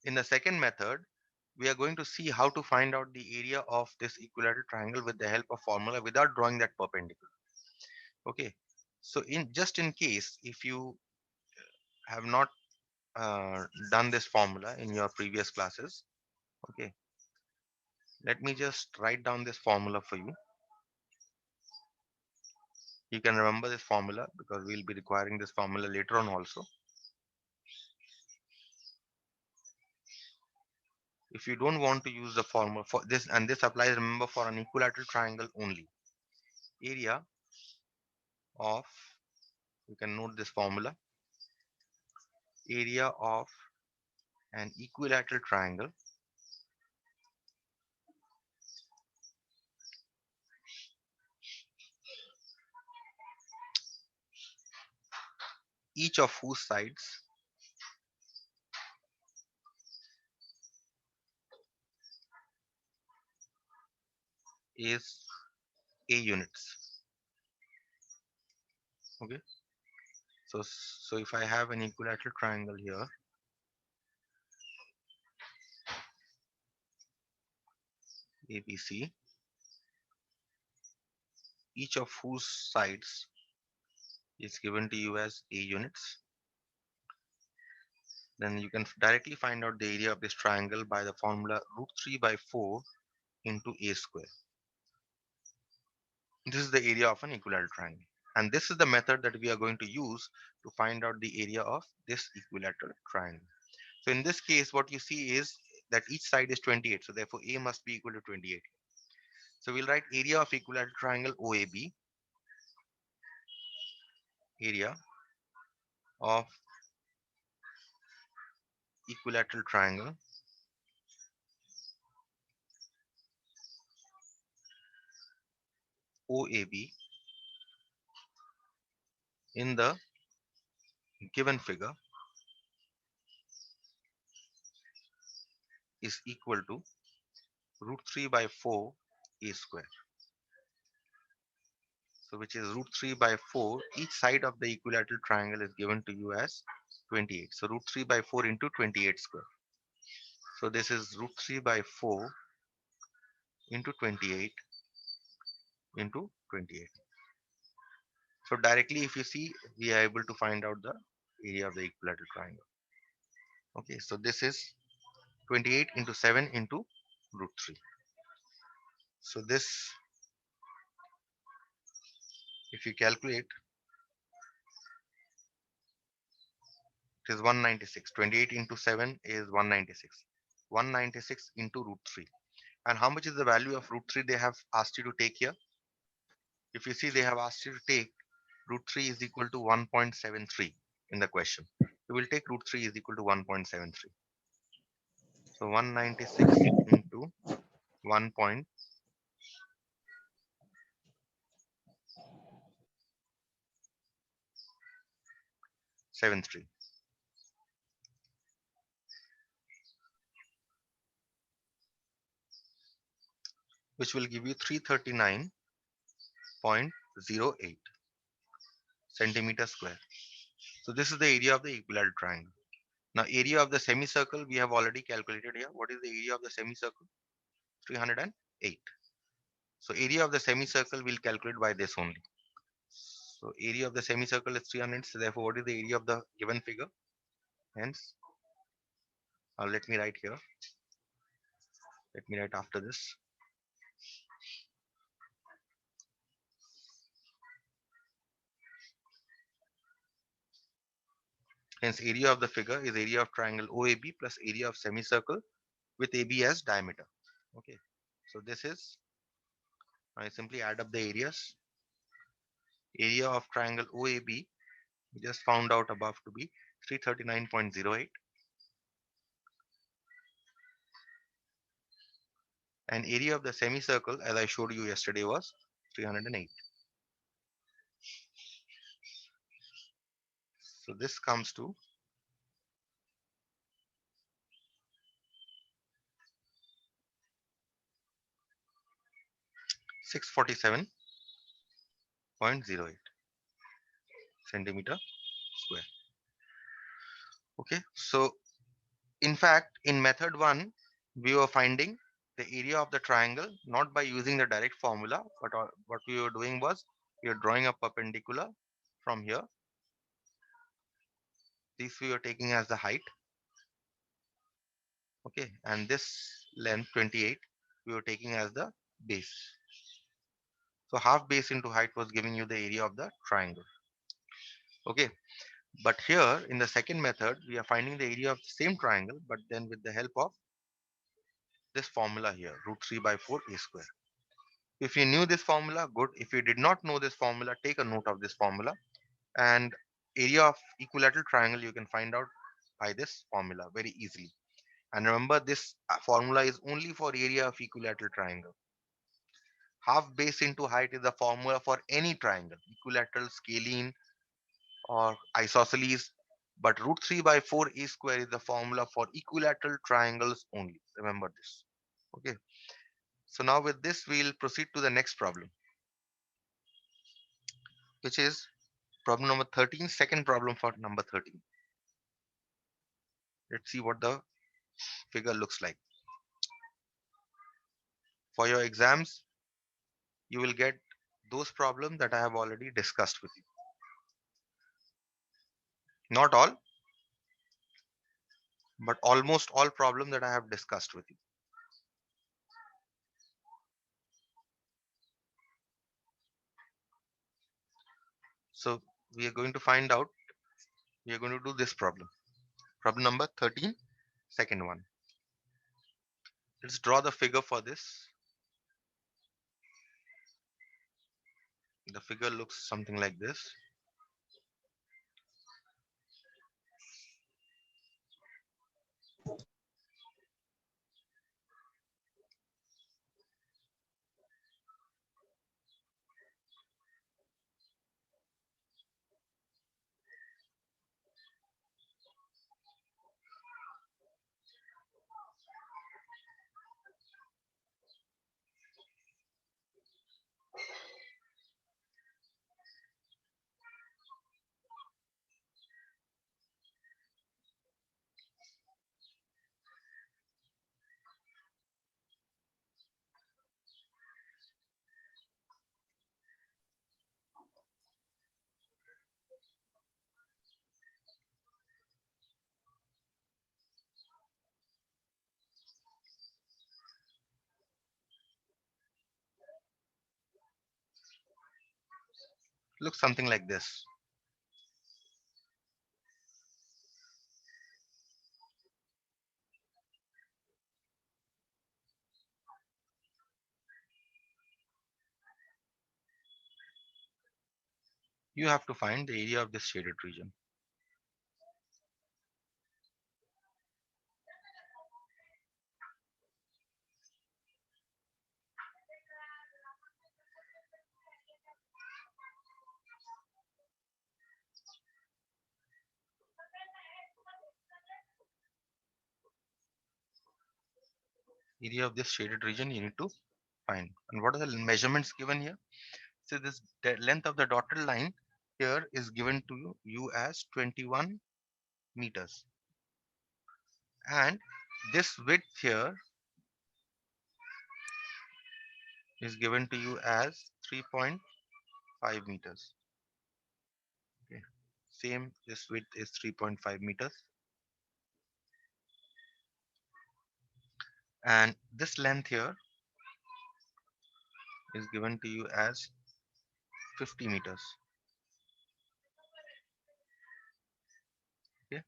In the second method, we are going to see how to find out the area of this equilateral triangle with the help of formula without drawing that perpendicular. Okay. So in just in case if you have not done this formula in your previous classes, okay, let me just write down this formula for you. You can remember this formula because we'll be requiring this formula later on also. If you don't want to use the formula for this, and this applies, remember, for an equilateral triangle only. Area of, you can note this formula, area of an equilateral triangle each of whose sides is a units. Okay, so if I have an equilateral triangle here, ABC, each of whose sides is given to you as a units, then you can directly find out the area of this triangle by the formula root 3 by 4 into a square. This is the area of an equilateral triangle. And this is the method that we are going to use to find out the area of this equilateral triangle. So in this case, what you see is that each side is 28. So therefore, A must be equal to 28. So we'll write area of equilateral triangle OAB, area of equilateral triangle OAB in the given figure is equal to root 3 by 4 A square. So which is root 3 by 4. Each side of the equilateral triangle is given to you as 28. So root 3 by 4 into 28 square. So this is root 3 by 4 into 28 into 28. So directly if you see, we are able to find out the area of the equilateral triangle. Okay, so this is 28 into 7 into root 3. So this, if you calculate, it is 196. 28 into 7 is 196. 196 into root 3. And how much is the value of root 3 they have asked you to take here? If you see, they have asked you to take root 3 is equal to 1.73 in the question. You will take root 3 is equal to 1.73. So 196 into 1.73, which will give you 339.08 centimeter square. So this is the area of the equilateral triangle. Now area of the semicircle we have already calculated here. What is the area of the semicircle? 308. So area of the semicircle we'll calculate by this only. So area of the semicircle is 300. So therefore, what is the area of the given figure? Hence, let me write here. Let me write after this. Hence, area of the figure is area of triangle OAB plus area of semicircle with AB as diameter. Okay. So this is, I simply add up the areas. Area of triangle OAB, we just found out above to be 339.08. And area of the semicircle, as I showed you yesterday, was 308. So this comes to 647.08 centimeter square. Okay, so In fact, in method 1, we were finding the area of the triangle not by using the direct formula, but what we were doing was we were drawing a perpendicular from here. This we were taking as the height, okay, and this length 28 we were taking as the base. So half base into height was giving you the area of the triangle. Okay, but here in the second method, we are finding the area of the same triangle, but then with the help of this formula here, root 3 by 4 a square. If you knew this formula, good. If you did not know this formula, take a note of this formula. And area of equilateral triangle you can find out by this formula very easily. And remember, this formula is only for area of equilateral triangle. Half base into height is the formula for any triangle, equilateral, scalene, or isosceles. But root 3 by 4 a square is the formula for equilateral triangles only. Remember this. Okay. So now with this, we'll proceed to the next problem, which is problem number 13, second problem for number 13. Let's see what the figure looks like. For your exams, you will get those problems that I have already discussed with you. Not all, but almost all problems that I have discussed with you. So we are going to find out, we are going to do this problem. Problem number 13, second one. Let's draw the figure for this. The figure looks something like this. Looks something like this. You have to find the area of this shaded region. Area of this shaded region you need to find. And what are the measurements given here? So this length of the dotted line here is given to you as 21 meters. And this width here is given to you as 3.5 meters. Okay. Same, this width is 3.5 meters. And this length here is given to you as 50 meters. Okay.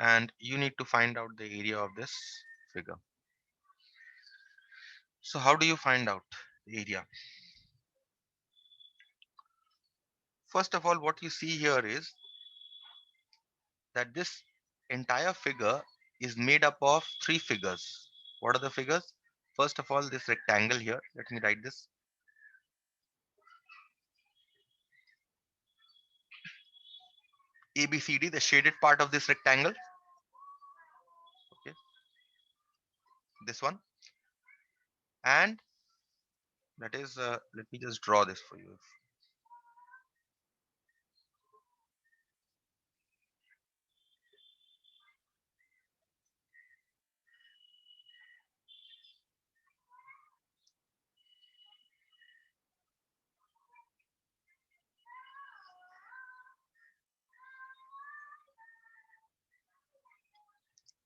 And you need to find out the area of this figure. So how do you find out the area? First of all, what you see here is that this entire figure is made up of three figures. What are the figures? First of all, this rectangle here, let me write this. ABCD, the shaded part of this rectangle. Okay, this one. And that is, let me just draw this for you.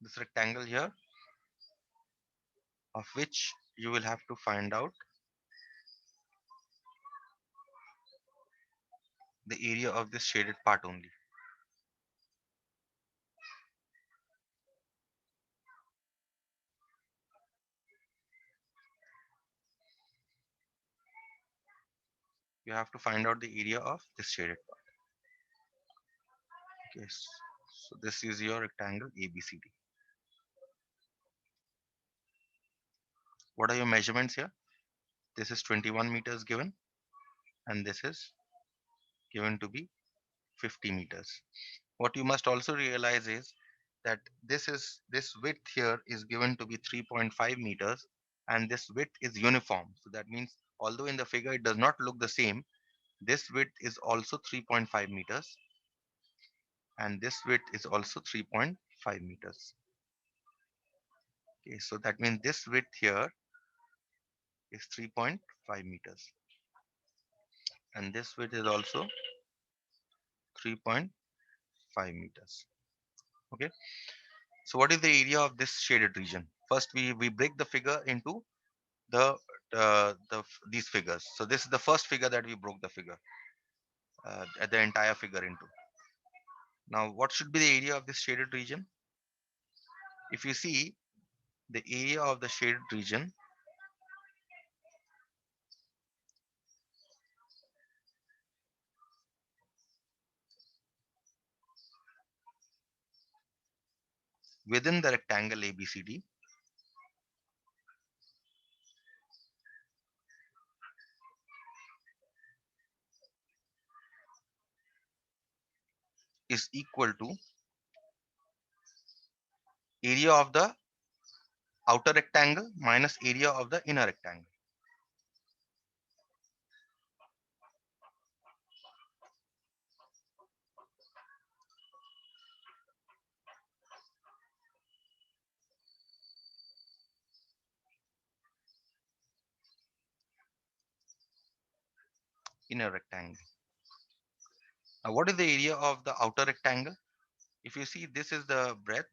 this rectangle here, of which you will have to find out the area of this shaded part only. You have to find out the area of this shaded part. Okay, so this is your rectangle ABCD. What are your measurements here? This is 21 meters given, and this is given to be 50 meters. What you must also realize is that this width here is given to be 3.5 meters, and this width is uniform. So that means although in the figure it does not look the same, this width is also 3.5 meters, and this width is also 3.5 meters. Okay, so that means this width here is 3.5 meters, and this width is also 3.5 meters. Okay, so what is the area of this shaded region? First, we break the figure into the these figures. So this is the first figure that we broke the figure, the entire figure into. Now, what should be the area of this shaded region? If you see the area of the shaded region within the rectangle ABCD is equal to area of the outer rectangle minus area of the inner rectangle. Inner rectangle. Now, what is the area of the outer rectangle? If you see, this is the breadth,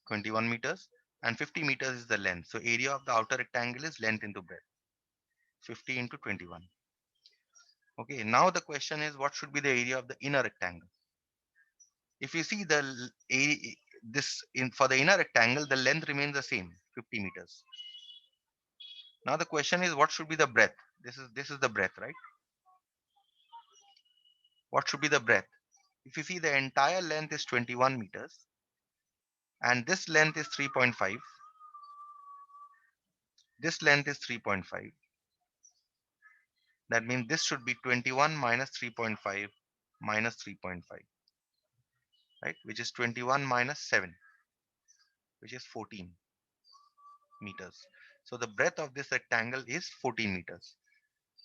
21 meters, and 50 meters is the length. So area of the outer rectangle is length into breadth, 50 into 21. Okay, now the question is what should be the area of the inner rectangle? If you see this in for the inner rectangle, the length remains the same, 50 meters. Now the question is what should be the breadth? This is the breadth, right? What should be the breadth? If you see the entire length is 21 meters and this length is 3.5, this length is 3.5. That means this should be 21 minus 3.5 minus 3.5, right? Which is 21 minus 7, which is 14 meters. So the breadth of this rectangle is 14 meters.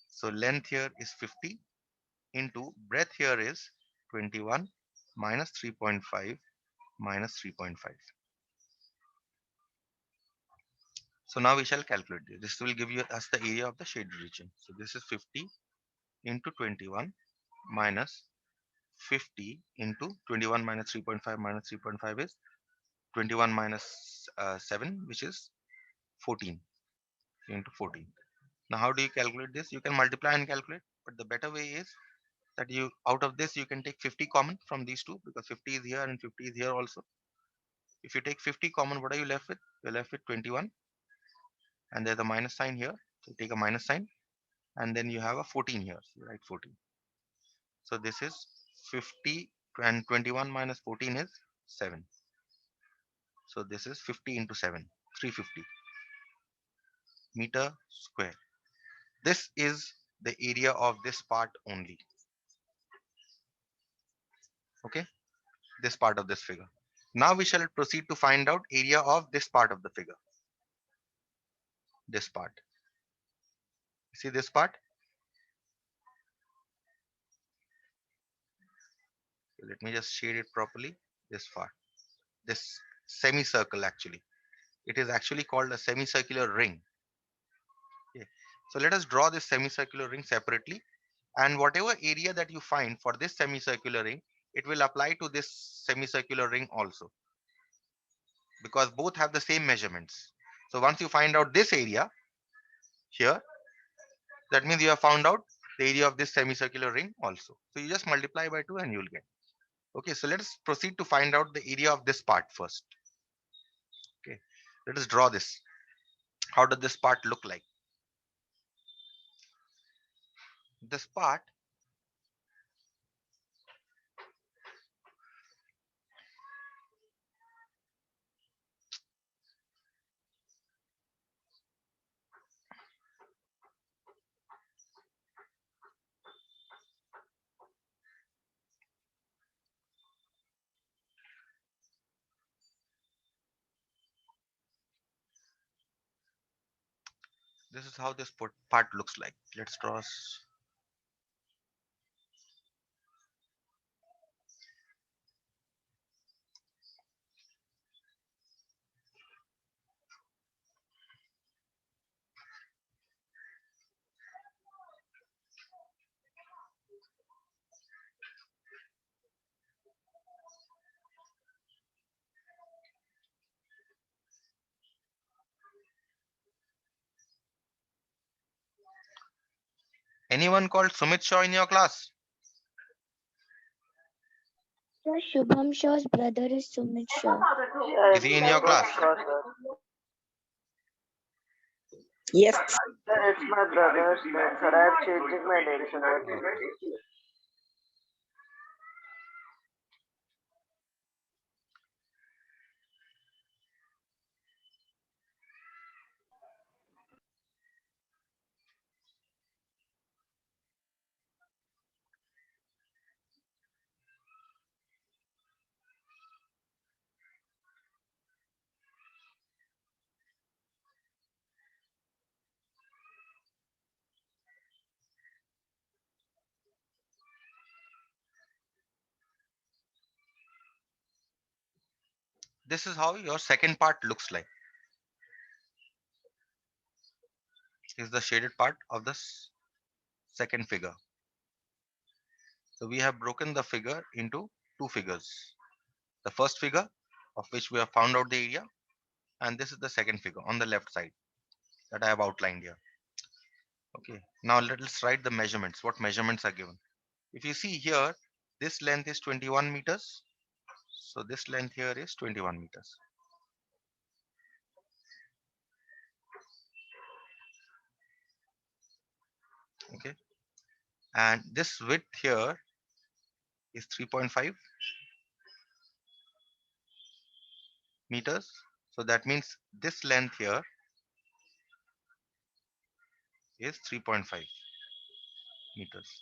So length here is 50 into breadth here is 21 minus 3.5 minus 3.5. So now we shall calculate this. This will give you us the area of the shaded region. So this is 50 into 21 minus 50 into 21 minus 3.5 minus 3.5 is 21 minus 7, which is 14 into 14. Now how do you calculate this? You can multiply and calculate, but the better way is that you out of this you can take 50 common from these two, because 50 is here and 50 is here also. If you take 50 common, what are you left with? You're left with 21, and there's a minus sign here, so take a minus sign, and then you have a 14 here, so you write 14. So this is 50, and 21 minus 14 is 7. So this is 50 into 7, 350 meter square. This is the area of this part only. Okay, this part of this figure. Now we shall proceed to find out area of this part of the figure. This part. See this part? Let me just shade it properly. This part. This semicircle actually. It is actually called a semicircular ring. Okay. So let us draw this semicircular ring separately, and whatever area that you find for this semicircular ring, it will apply to this semicircular ring also. because both have the same measurements. So once you find out this area here, that means you have found out the area of this semicircular ring also. So you just multiply by 2 and you'll get. Okay, so let us proceed to find out the area of this part first. Okay, let us draw this. How does this part look like? This part, this is how this part looks like. Let's draw. Anyone called Sumit Shaw in your class? Sir, Shubham Shaw's brother is Sumit Shaw. Is he in your class? Yes, sir, it's my brother's name, sir. I am changing my name, sir. Okay. This is how your second part looks like. Is the shaded part of the second figure. So we have broken the figure into two figures. The first figure, of which we have found out the area, and this is the second figure on the left side that I have outlined here. Okay, now let us write the measurements. What measurements are given? If you see here, this length is 21 meters. So this length here is 21 meters. Okay, and this width here is 3.5 meters. So that means this length here is 3.5 meters.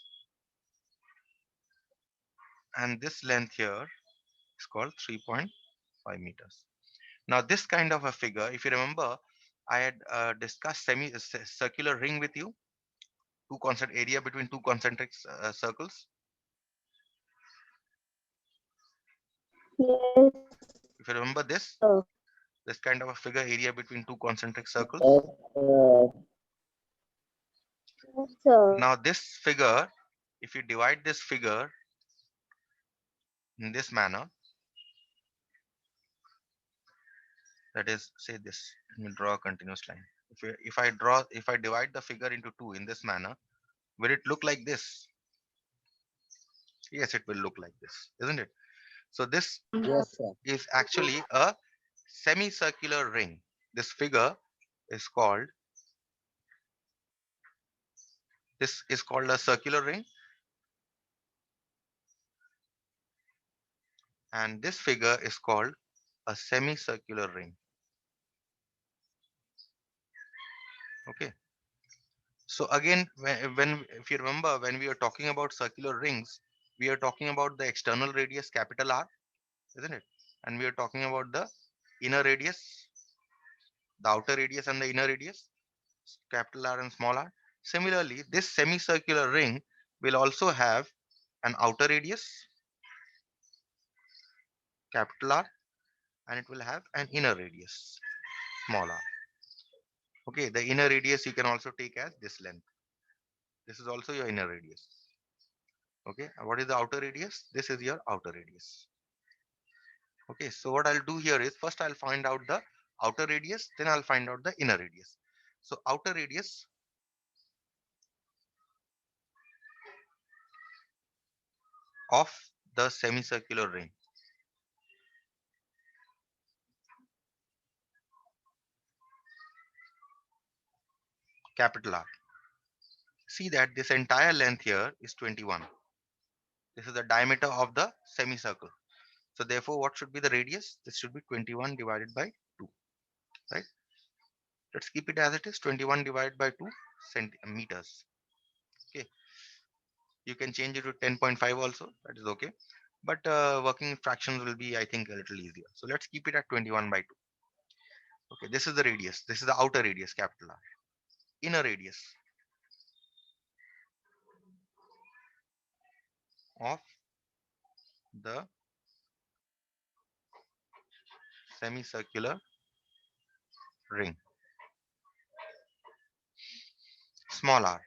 And this length here is called 3.5 meters. Now this kind of a figure, if you remember, I had discussed circular ring with you, two concentric area between two concentric circles. Yes, If you remember this sir. kind of a figure, area between two concentric circles. Yes, sir. Yes, sir. Now this figure, if you divide this figure in this manner, that is, say this, let me draw a continuous line. If I divide the figure into two in this manner, will it look like this? Yes, it will look like this, isn't it? So this Yeah. Yes, sir. is actually a semicircular ring. This figure is called, this is called a circular ring, and this figure is called a semicircular ring. Okay. So again, when if you remember, when we are talking about circular rings, we are talking about the external radius capital R, isn't it? And we are talking about the inner radius, the outer radius and the inner radius, capital R and small r. Similarly, this semicircular ring will also have an outer radius, capital R, and it will have an inner radius, small r. Okay, the inner radius you can also take as this length. This is also your inner radius. Okay, and what is the outer radius? This is your outer radius. Okay, so what I'll do here is first I'll find out the outer radius, then I'll find out the inner radius. So outer radius of the semicircular ring, capital R. See that this entire length here is 21. This is the diameter of the semicircle. So therefore, what should be the radius? This should be 21 divided by 2, right? Let's keep it as it is, 21 divided by 2 centimeters. Okay, you can change it to 10.5 also, that is okay. But working fractions will be, I think, a little easier. So let's keep it at 21 by 2. Okay, this is the radius. This is the outer radius, capital R. Inner radius of the semicircular ring, small r.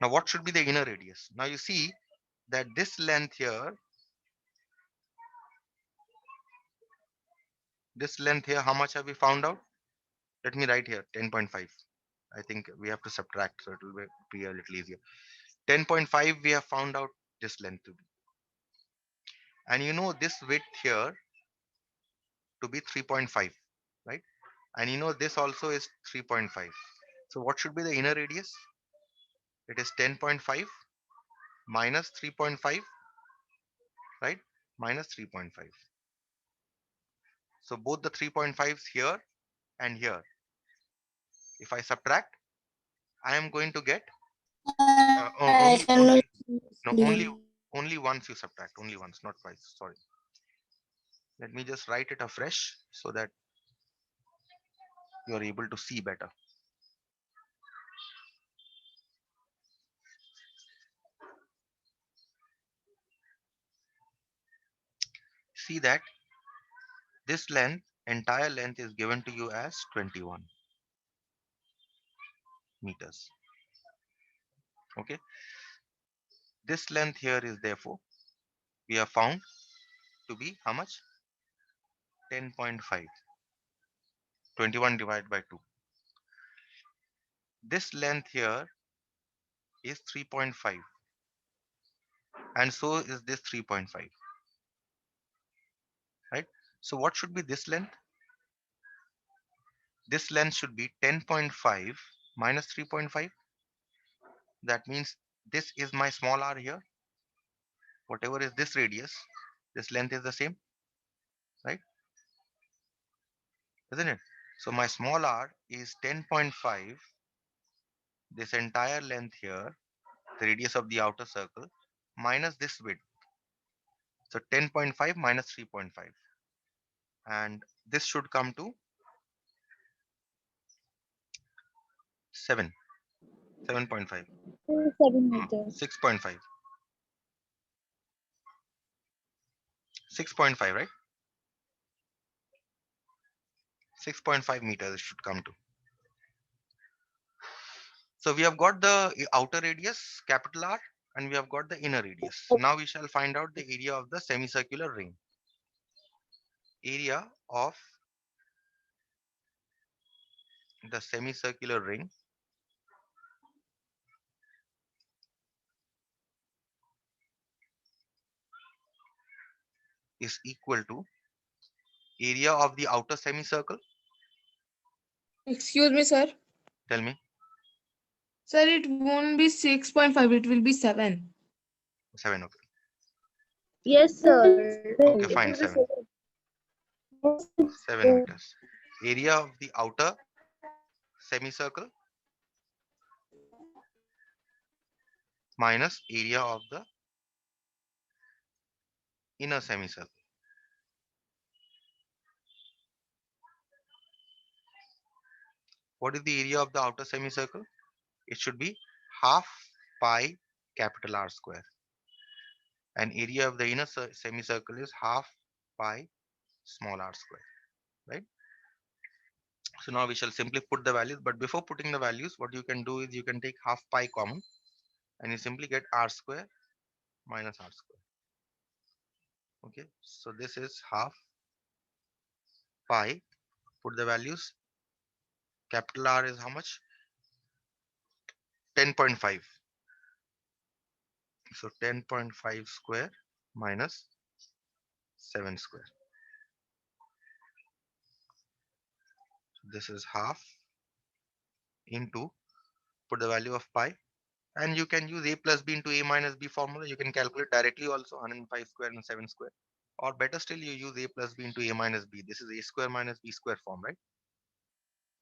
Now, what should be the inner radius? Now, you see that this length here, how much have we found out? Let me write here 10.5. I think we have to subtract, so it will be a little easier. 10.5, we have found out this length to be. And you know this width here to be 3.5, right? And you know this also is 3.5. So what should be the inner radius? It is 10.5 minus 3.5, right? Minus 3.5. So both the 3.5s here and here, if I subtract, I am going to get I cannot no, see. only once you subtract, only once, not twice. Sorry. Let me just write it afresh so that you are able to see better. See that this length, entire length is given to you as 21 meters. Okay. This length here is therefore, we have found to be how much? 10.5. 21 divided by 2. This length here is 3.5. And so is this 3.5. Right? So what should be this length? This length should be 10.5 minus 3.5. That means this is my small r here. Whatever is this radius, this length is the same, right? Isn't it? So my small r is 10.5. This entire length here, the radius of the outer circle, minus this width. So 10.5 minus 3.5. And this should come to 7. 7.5. 7 meters. 6.5. 6.5, right? 6.5 meters it should come to. So we have got the outer radius, capital R, and we have got the inner radius. Now we shall find out the area of the semicircular ring. Area of the semicircular ring is equal to area of the outer semicircle. Excuse me, sir. Tell me. Sir, it won't be 6.5, it will be 7. 7, okay. Yes, sir. Okay, It fine, will be 7. 7 meters. Area of the outer semicircle minus area of the inner semicircle. What is the area of the outer semicircle? It should be half pi capital R square. And area of the inner semicircle is half pi small r square, right? So now we shall simply put the values, but before putting the values, what you can do is you can take half pi common and you simply get r square minus r square. Okay, so this is half pi, put the values. Capital R is how much? 10.5. So 10.5 square minus 7 square. This is half into, put the value of pi, and you can use a plus b into a minus b formula. You can calculate directly also 105 square and 7 square, or better still, you use a plus b into a minus b. This is a square minus b square form, right?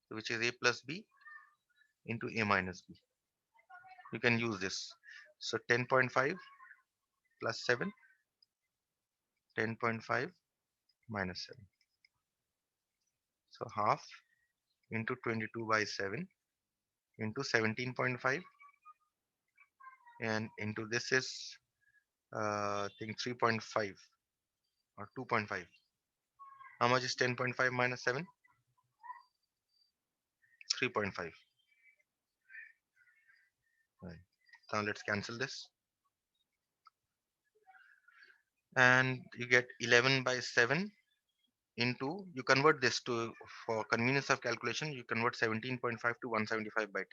Which is a plus b into a minus b. You can use this. So 10.5 plus 7, 10.5 minus 7. So half into 22 by 7 into 17.5, and into this is I think 3.5 or 2.5. How much is 10.5 minus 7? 3.5. Right. Now let's cancel this. And you get 11 by 7 into, you convert this to, for convenience of calculation, you convert 17.5 to 175 by 10.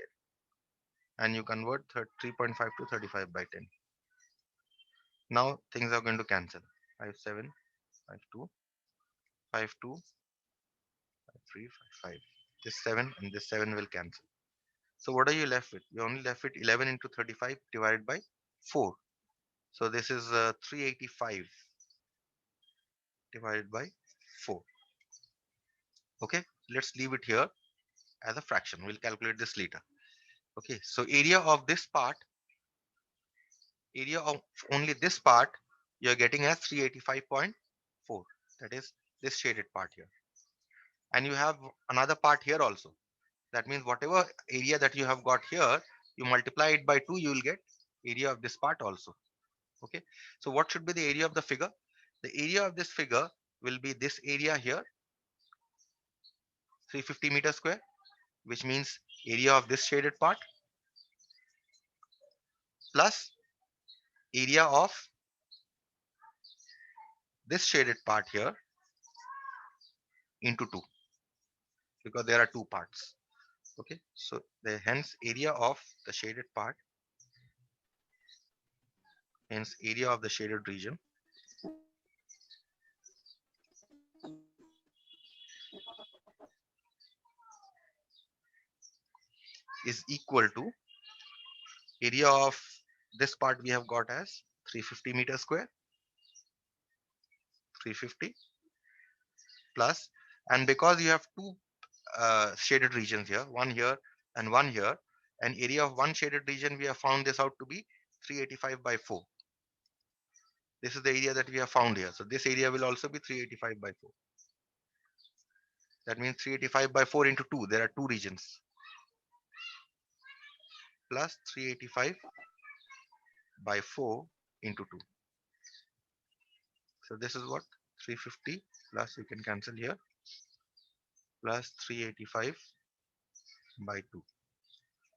And you convert 3.5 to 35 by 10. Now things are going to cancel. 5, 7, 5, 2, 5, 2, 5, 3, 5, 5. This 7 and this 7 will cancel. So what are you left with? You're only left with 11 into 35 divided by 4. So this is 385 divided by 4. Okay, let's leave it here as a fraction. We'll calculate this later. Okay, so area of this part, area of only this part, you're getting as 385.4. That is this shaded part here. And you have another part here also. That means whatever area that you have got here, you multiply it by 2, you will get area of this part also. Okay, so what should be the area of the figure? The area of this figure will be this area here, 350 meter square, which means area of this shaded part, plus area of this shaded part here into 2, because there are two parts. Okay, so the hence area of the shaded part, hence area of the shaded region is equal to area of this part we have got as 350 meter square, 350 plus, and because you have two shaded regions here, one here and one here, and area of one shaded region, we have found this out to be 385 by 4. This is the area that we have found here. So this area will also be 385 by 4. That means 385 by 4 into 2. There are two regions. Plus 385 by 4 into 2. So this is what? 350 plus, you can cancel here, plus 385 by 2,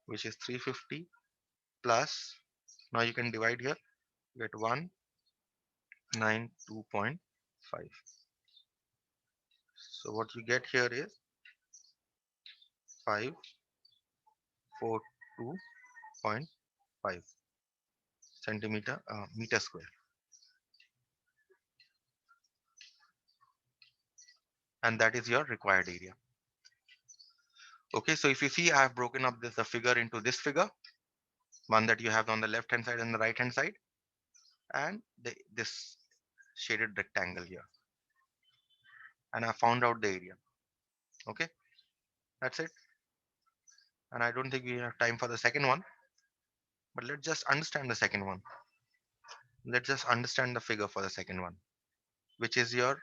which is 350 plus, now you can divide here, get 192.5. So what you get here is 542.5 centimeter meter square. And that is your required area. Okay, so if you see, I have broken up this figure into this figure, one that you have on the left hand side and the right hand side, and this shaded rectangle here, and I found out the area. Okay, that's it. And I don't think we have time for the second one, but let's just understand the second one. Let's just understand the figure for the second one, which is your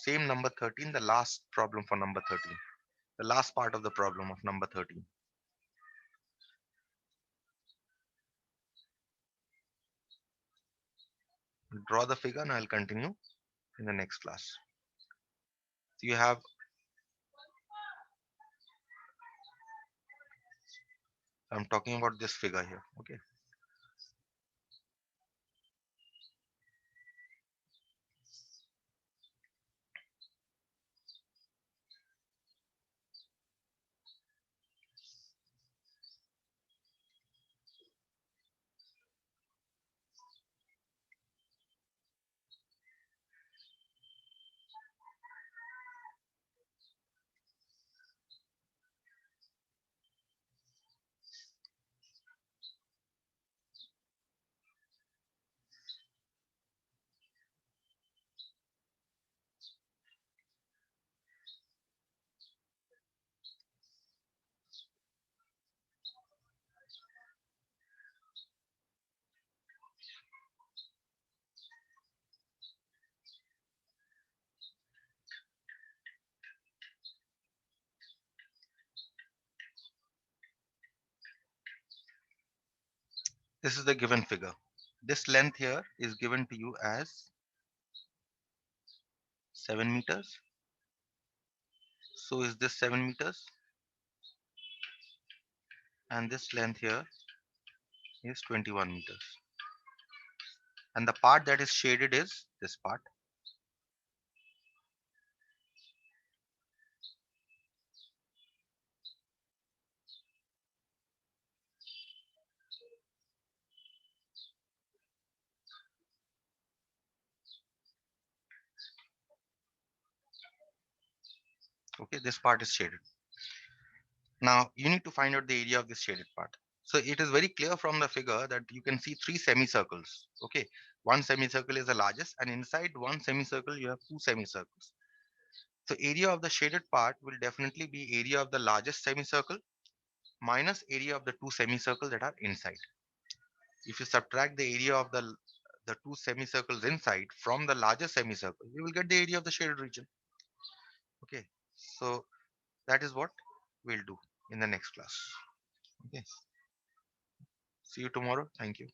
same number 13, the last problem for number 13, the last part of the problem of number 13. Draw the figure and I'll continue in the next class. So you have, I'm talking about this figure here. Okay, This is the given figure. This length here is given to you as 7 meters. So is this 7 meters, and this length here is 21 meters. And the part that is shaded is this part. Okay, this part is shaded. Now you need to find out the area of this shaded part. So it is very clear from the figure that you can see 3 semicircles. Okay, one semicircle is the largest, and inside one semicircle you have 2 semicircles. So area of the shaded part will definitely be area of the largest semicircle minus area of the 2 semicircles that are inside. If you subtract the area of the 2 semicircles inside from the largest semicircle, you will get the area of the shaded region. Okay, so that is what we'll do in the next class. Okay, see you tomorrow. Thank you.